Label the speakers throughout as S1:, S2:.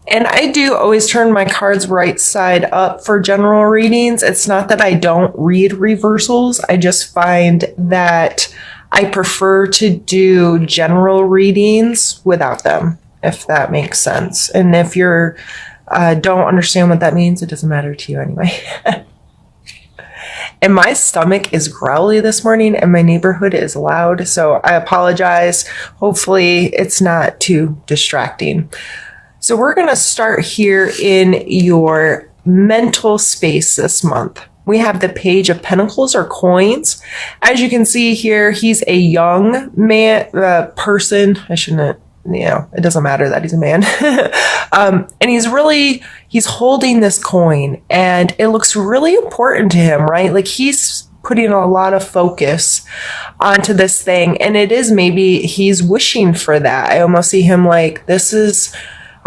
S1: And I do always turn my cards right side up for general readings. It's not that I don't read reversals. I just find that I prefer to do general readings without them, if that makes sense. And if you're don't understand what that means, it doesn't matter to you anyway. And my stomach is growly this morning and my neighborhood is loud. So I apologize. Hopefully it's not too distracting. So we're going to start here in your mental space this month. We have the Page of Pentacles or coins. As you can see here, he's a young man, person. I shouldn't, it doesn't matter that he's a man. And he's holding this coin and it looks really important to him, right? Like he's putting a lot of focus onto this thing. And it is maybe he's wishing for that. I almost see him like,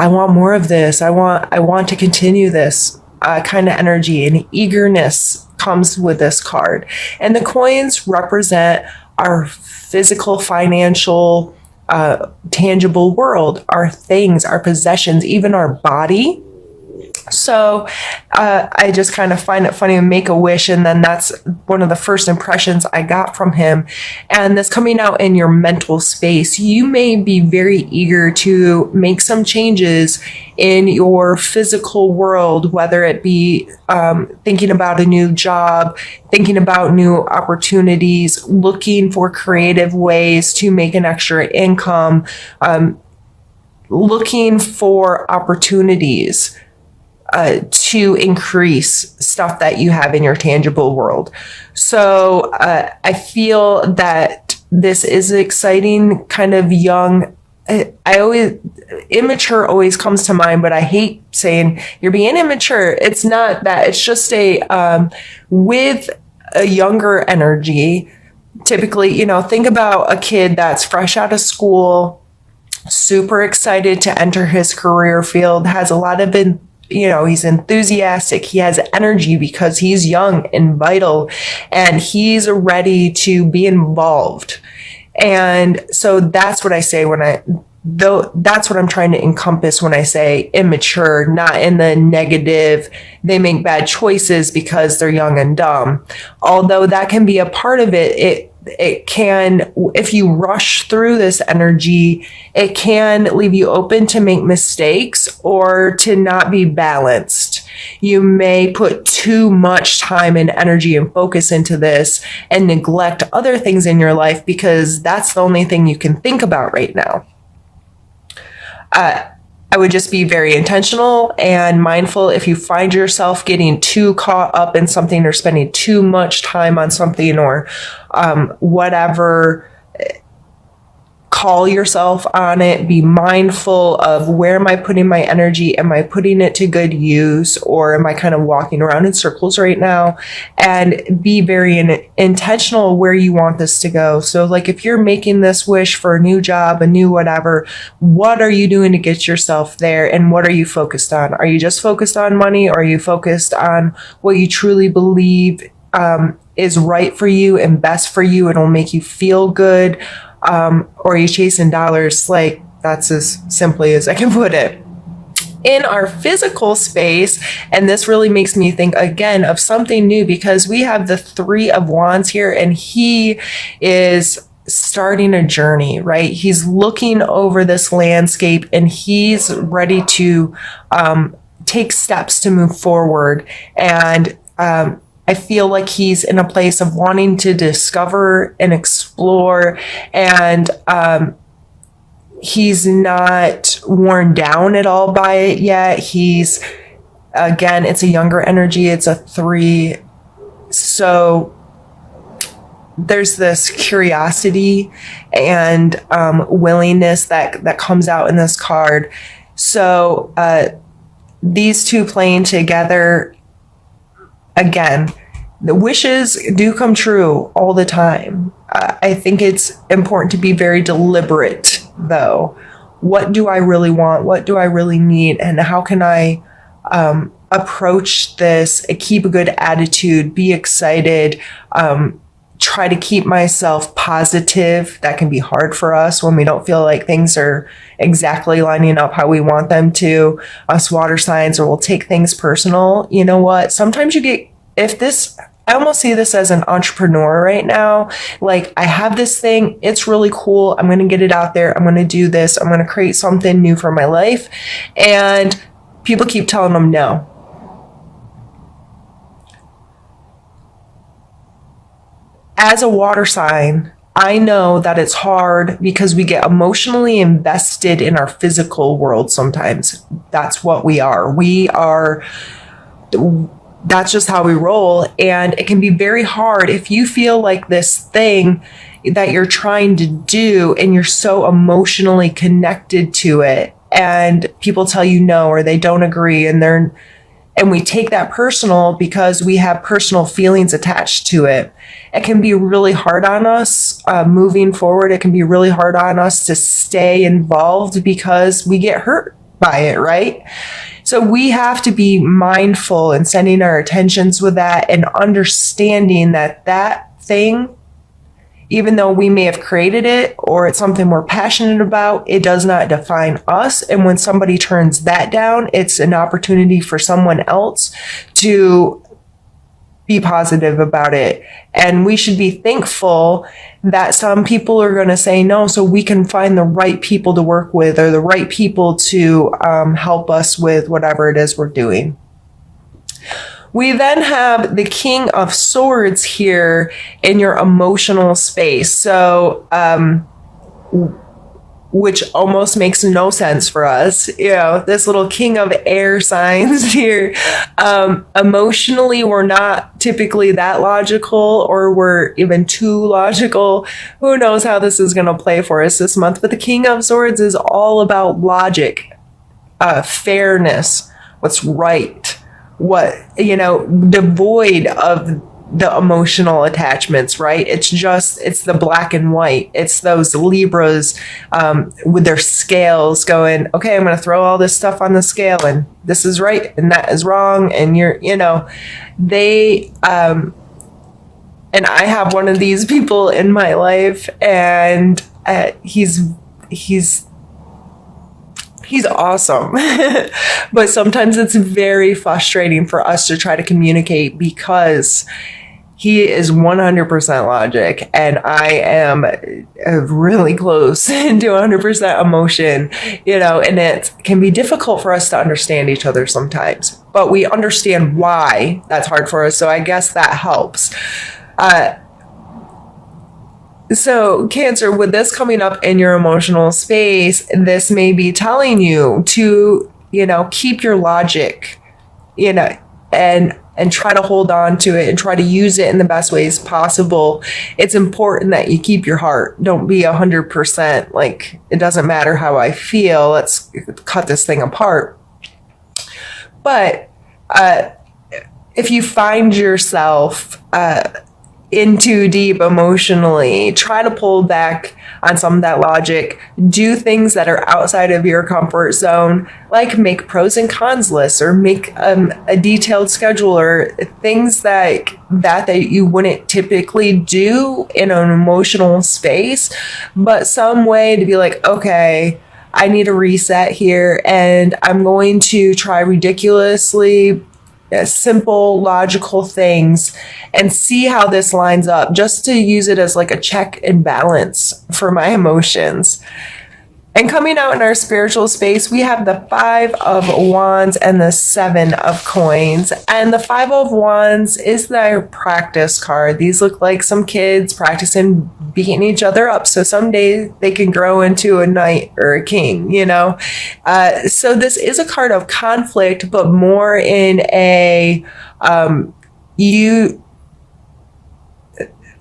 S1: I want more of this. I want to continue this kind of energy, and eagerness comes with this card. And the coins represent our physical, financial, tangible world, our things, our possessions, even our body. So I just kind of find it funny to make a wish. And then that's one of the first impressions I got from him. And this coming out in your mental space, you may be very eager to make some changes in your physical world, whether it be thinking about a new job, thinking about new opportunities, looking for creative ways to make an extra income, looking for opportunities to increase stuff that you have in your tangible world. So I feel that this is exciting, kind of young. Immature always comes to mind, but I hate saying you're being immature. It's not that. It's just with a younger energy. Typically, think about a kid that's fresh out of school, super excited to enter his career field, has a lot of he's enthusiastic. He has energy because he's young and vital and he's ready to be involved. And so that's what I say that's what I'm trying to encompass when I say immature, not in the negative, they make bad choices because they're young and dumb. Although that can be a part of it, it can, if you rush through this energy, it can leave you open to make mistakes or to not be balanced. You may put too much time and energy and focus into this and neglect other things in your life because that's the only thing you can think about right now. I would just be very intentional and mindful if you find yourself getting too caught up in something or spending too much time on something or whatever. Call yourself on it. Be mindful of where am I putting my energy? Am I putting it to good use? Or am I kind of walking around in circles right now? And be very intentional where you want this to go. So like if you're making this wish for a new job, a new whatever, what are you doing to get yourself there? And what are you focused on? Are you just focused on money? Or are you focused on what you truly believe is right for you and best for you? It'll make you feel good. Or are you chasing dollars? Like that's as simply as I can put it. In our physical space, and this really makes me think again of something new because we have the Three of Wands here and he is starting a journey, right? He's looking over this landscape and he's ready to take steps to move forward. And I feel like he's in a place of wanting to discover and explore, and he's not worn down at all by it yet. Again, it's a younger energy. It's a 3. So there's this curiosity and willingness that comes out in this card. So these two playing together, again, the wishes do come true all the time. I think it's important to be very deliberate, though. What do I really want? What do I really need? And how can I approach this, keep a good attitude, be excited, try to keep myself positive. That can be hard for us when we don't feel like things are exactly lining up how we want them to. Us water signs, or we'll take things personal. You know what? Sometimes I almost see this as an entrepreneur right now. Like, I have this thing, it's really cool. I'm going to get it out there. I'm going to do this. I'm going to create something new for my life. And people keep telling them no. As a water sign, I know that it's hard because we get emotionally invested in our physical world sometimes. That's what we are. That's just how we roll. And it can be very hard if you feel like this thing that you're trying to do and you're so emotionally connected to it, and people tell you no, or they don't agree, and we take that personal because we have personal feelings attached to it. It can be really hard on us moving forward. It can be really hard on us to stay involved because we get hurt by it, right? So we have to be mindful and sending our attentions with that, and understanding that that thing, even though we may have created it or it's something we're passionate about, it does not define us. And when somebody turns that down, it's an opportunity for someone else to be positive about it. And we should be thankful that some people are going to say no, so we can find the right people to work with, or the right people to help us with whatever it is we're doing. We then have the King of Swords here in your emotional space. So, which almost makes no sense for us. You know, this little king of air signs here. Emotionally, we're not typically that logical, or we're even too logical. Who knows how this is going to play for us this month? But the King of Swords is all about logic, fairness, what's right, devoid of the emotional attachments, right? It's the black and white. It's those Libras with their scales going, okay, I'm going to throw all this stuff on the scale, and this is right and that is wrong. And and I have one of these people in my life, and he's awesome. But sometimes it's very frustrating for us to try to communicate because he is 100% logic, and I am really close to 100% emotion, and it can be difficult for us to understand each other sometimes, but we understand why that's hard for us. So I guess that helps. So Cancer, with this coming up in your emotional space, this may be telling you to, keep your logic, and try to hold on to it and try to use it in the best ways possible. It's important that you keep your heart. Don't be 100% like, it doesn't matter how I feel. Let's cut this thing apart. But if you find yourself in too deep emotionally, try to pull back on some of that logic. Do things that are outside of your comfort zone, like make pros and cons lists, or make a detailed schedule, or things that you wouldn't typically do in an emotional space, but some way to be like, okay, I need a reset here, and I'm going to try ridiculously simple, logical things and see how this lines up, just to use it as like a check and balance for my emotions. And coming out in our spiritual space, we have the 5 of Wands and the 7 of Coins. And the 5 of Wands is their practice card. These look like some kids practicing beating each other up, so someday they can grow into a knight or a king, So this is a card of conflict, but more in a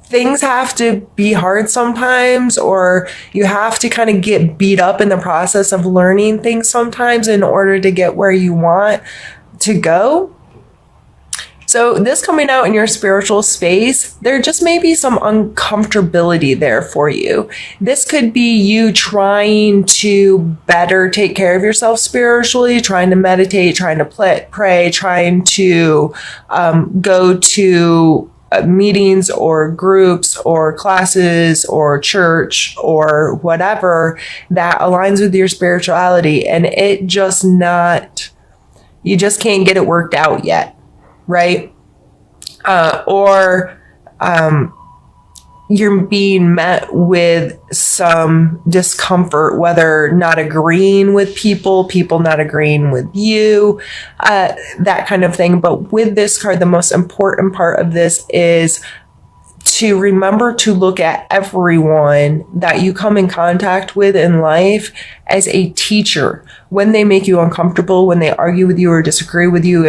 S1: things have to be hard sometimes, or you have to kind of get beat up in the process of learning things sometimes in order to get where you want to go. So this coming out in your spiritual space, there just may be some uncomfortability there for you. This could be you trying to better take care of yourself spiritually, trying to meditate, trying to pray, trying to go to meetings or groups or classes or church or whatever that aligns with your spirituality, and you just can't get it worked out yet, right? Or you're being met with some discomfort, whether not agreeing with people not agreeing with you, that kind of thing. But with this card, the most important part of this is to remember to look at everyone that you come in contact with in life as a teacher. When they make you uncomfortable, when they argue with you or disagree with you,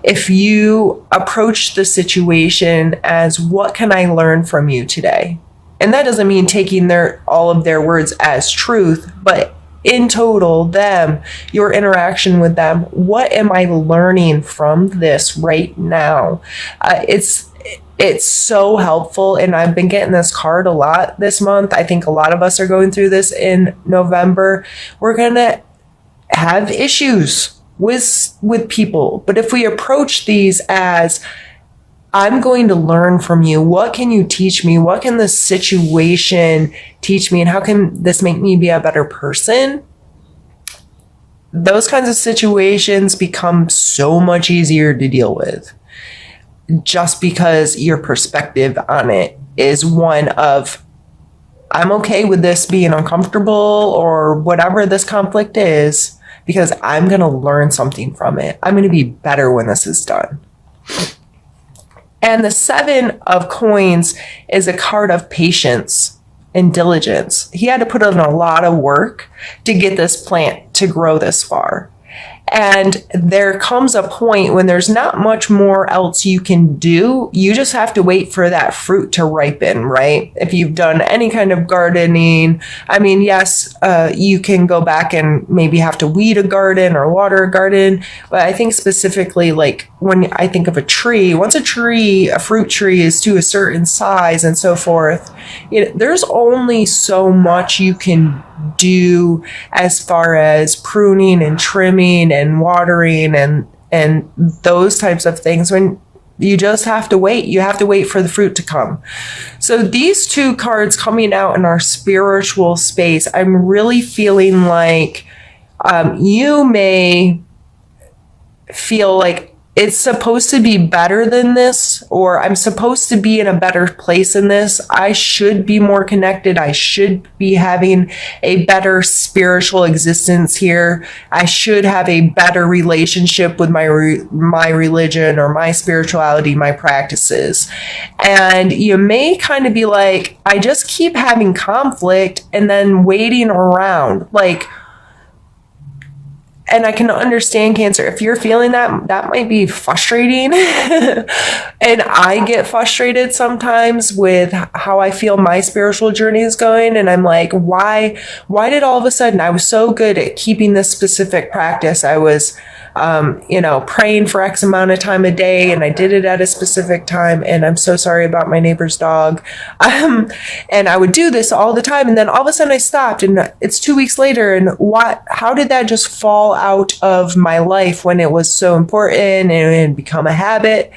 S1: if you approach the situation as, what can I learn from you today? And that doesn't mean taking all of their words as truth, but in total, your interaction with them, what am I learning from this right now? It's so helpful. And I've been getting this card a lot this month. I think a lot of us are going through this in November. We're going to have issues with people. But if we approach these as, I'm going to learn from you, what can you teach me? What can this situation teach me? And how can this make me be a better person? Those kinds of situations become so much easier to deal with, just because your perspective on it is one of, I'm okay with this being uncomfortable or whatever this conflict is, because I'm going to learn something from it. I'm going to be better when this is done. And the 7 of coins is a card of patience and diligence. He had to put in a lot of work to get this plant to grow this far. And there comes a point when there's not much more else you can do. You just have to wait for that fruit to ripen, right? If you've done any kind of gardening, I mean, yes, you can go back and maybe have to weed a garden or water a garden. But I think specifically, like when I think of a tree, once a fruit tree is to a certain size and so forth, there's only so much you can do as far as pruning and trimming and watering and those types of things, when you just have to wait. You have to wait for the fruit to come. So these 2 cards coming out in our spiritual space, I'm really feeling like you may feel like it's supposed to be better than this, or I'm supposed to be in a better place in this. I should be more connected. I should be having a better spiritual existence here. I should have a better relationship with my religion or my spirituality, my practices. And you may kind of be like, I just keep having conflict and then waiting around. And I can understand, Cancer, if you're feeling that might be frustrating. And I get frustrated sometimes with how I feel my spiritual journey is going. And I'm like, why did all of a sudden I was so good at keeping this specific practice? I was, praying for X amount of time a day, and I did it at a specific time. And I'm so sorry about my neighbor's dog. And I would do this all the time. And then all of a sudden I stopped, and it's 2 weeks later. And how did that just fall out of my life when it was so important and become a habit?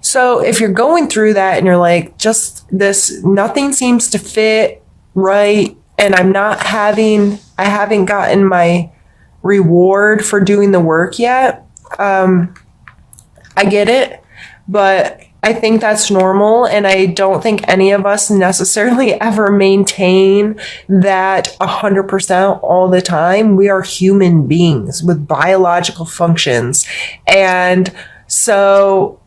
S1: So if you're going through that and you're like, just this, nothing seems to fit right, and I haven't gotten my reward for doing the work yet. I get it, but I think that's normal. And I don't think any of us necessarily ever maintain that 100% all the time. We are human beings with biological functions. And so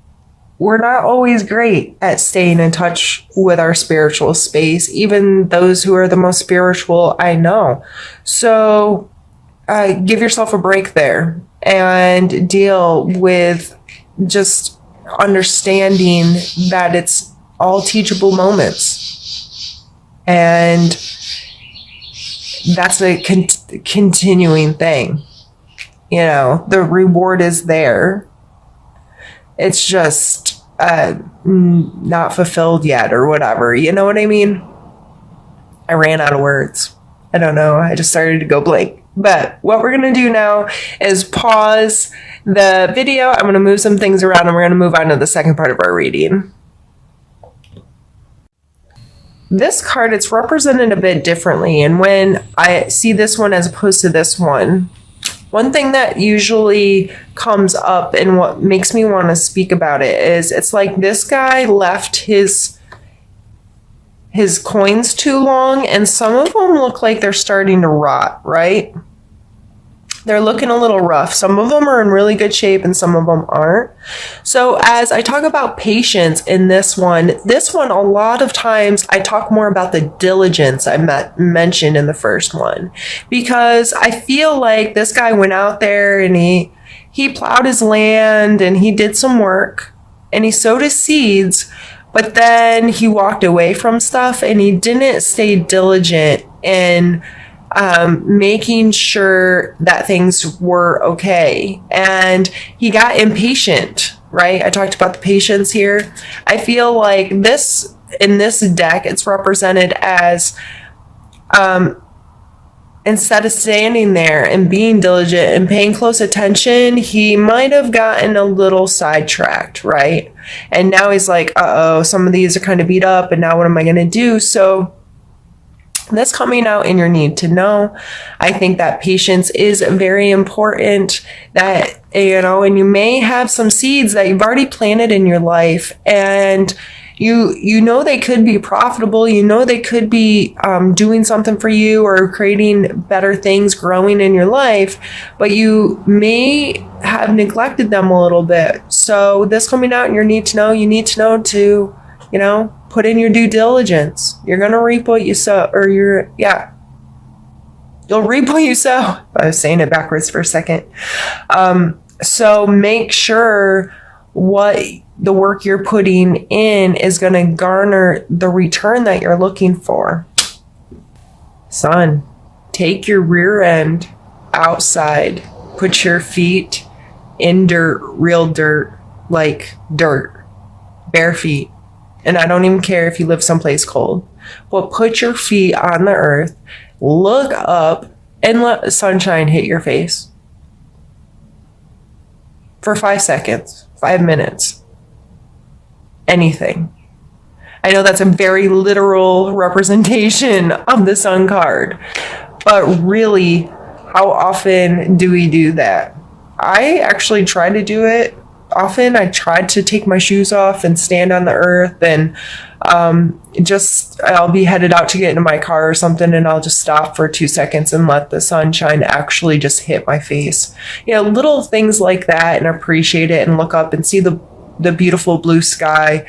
S1: we're not always great at staying in touch with our spiritual space, even those who are the most spiritual I know. So give yourself a break there and deal with just understanding that it's all teachable moments. And that's a continuing thing. The reward is there. It's just not fulfilled yet or whatever. You know what I mean? I ran out of words. I don't know. I just started to go blank. But what we're going to do now is pause the video. I'm going to move some things around and we're going to move on to the second part of our reading. This card, it's represented a bit differently. And when I see this one as opposed to this one thing that usually comes up and what makes me want to speak about it is it's like this guy left his coins too long, and some of them look like they're starting to rot, right? They're looking a little rough. Some of them are in really good shape and some of them aren't. So as I talk about patience in this one, a lot of times I talk more about the diligence I mentioned in the first one, because I feel like this guy went out there and he plowed his land and he did some work and he sowed his seeds, but then he walked away from stuff and he didn't stay diligent in making sure that things were okay. And he got impatient, right? I talked about the patience here. I feel like in this deck, it's represented as instead of standing there and being diligent and paying close attention, he might have gotten a little sidetracked, right? And now he's like, uh-oh, some of these are kind of beat up and now what am I going to do? So that's coming out in your need to know. I think that patience is very important, that, and you may have some seeds that you've already planted in your life and you know they could be profitable, they could be doing something for you or creating better things, growing in your life, but you may have neglected them a little bit. So this coming out in your need to know, you need to know to, put in your due diligence. You're going to reap what you sow, or you'll reap what you sow. I was saying it backwards for a second. So make sure what the work you're putting in is going to garner the return that you're looking for. Son, take your rear end outside. Put your feet in dirt, real dirt, like dirt, bare feet. And I don't even care if you live someplace cold. But put your feet on the earth, look up, and let the sunshine hit your face. For 5 seconds, 5 minutes. Anything. I know that's a very literal representation of the sun card. But really, how often do we do that? I actually try to do it often. I tried to take my shoes off and stand on the earth and I'll be headed out to get into my car or something and I'll just stop for 2 seconds and let the sunshine actually just hit my face. Little things like that, and appreciate it and look up and see the beautiful blue sky.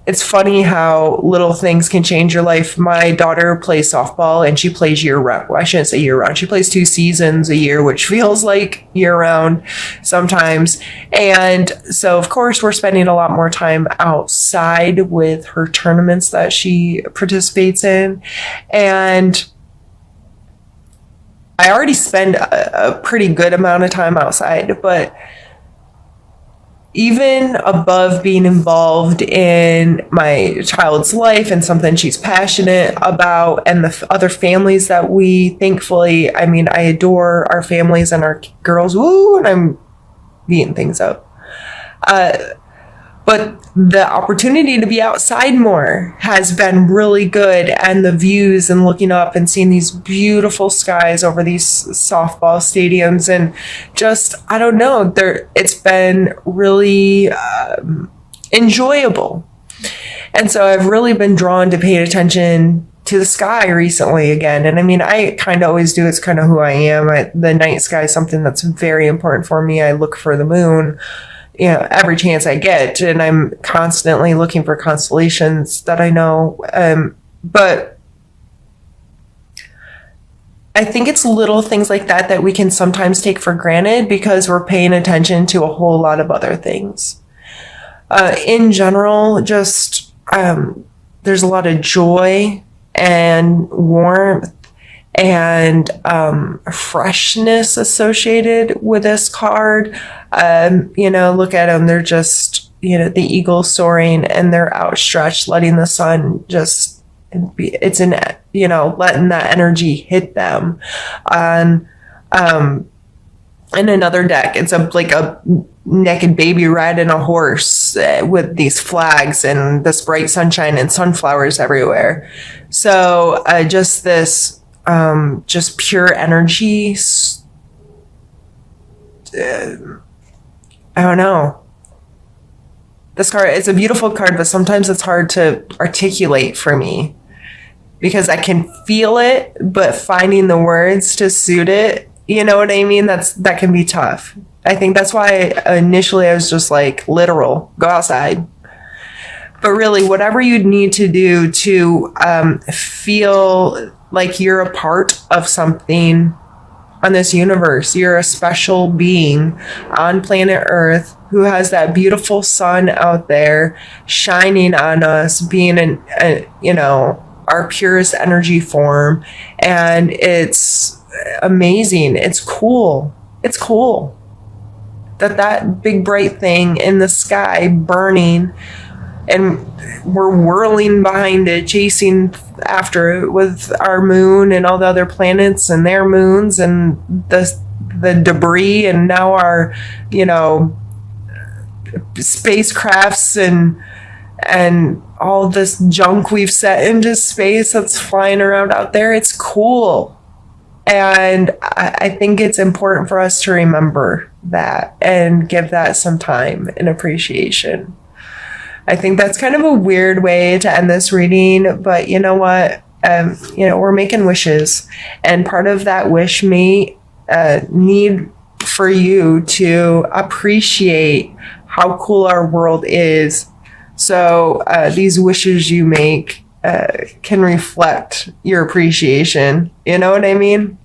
S1: It's funny how little things can change your life. My daughter plays softball and she plays year round. Well, I shouldn't say year round. She plays 2 seasons a year, which feels like year round sometimes. And so, of course, we're spending a lot more time outside with her tournaments that she participates in. And I already spend a pretty good amount of time outside, but even above being involved in my child's life and something she's passionate about, and the other families that we thankfully, I adore our families and our girls. Woo, and I'm beating things up. But the opportunity to be outside more has been really good, and the views and looking up and seeing these beautiful skies over these softball stadiums, and just, I don't know, it's been really enjoyable. And so I've really been drawn to paying attention to the sky recently again. And I kind of always do. It's kind of who I am. The night sky is something that's very important for me. I look for the moon every chance I get, and I'm constantly looking for constellations that I know. But I think it's little things like that we can sometimes take for granted because we're paying attention to a whole lot of other things. In general, just there's a lot of joy and warmth and freshness associated with this card. Look at them. They're just, the eagle soaring and they're outstretched, letting the sun just It's in, letting that energy hit them. On in another deck, it's like a naked baby riding a horse with these flags and this bright sunshine and sunflowers everywhere. So just this, just pure energy. I don't know. This card, it's a beautiful card, but sometimes it's hard to articulate for me because I can feel it, but finding the words to suit it, you know what I mean? That can be tough. I think that's why initially I was just like, literal, go outside. But really, whatever you need to do to feel like you're a part of something on this universe, you're a special being on planet Earth who has that beautiful sun out there shining on us, being our purest energy form. And it's amazing. It's cool. It's cool that big bright thing in the sky burning, and we're whirling behind it, chasing after it with our moon and all the other planets and their moons and the debris, and now our spacecrafts and all this junk we've set into space that's flying around out there. It's cool. And I think it's important for us to remember that and give that some time and appreciation. I think that's kind of a weird way to end this reading, but you know what? We're making wishes, and part of that wish may need for you to appreciate how cool our world is. So these wishes you make can reflect your appreciation. You know what I mean?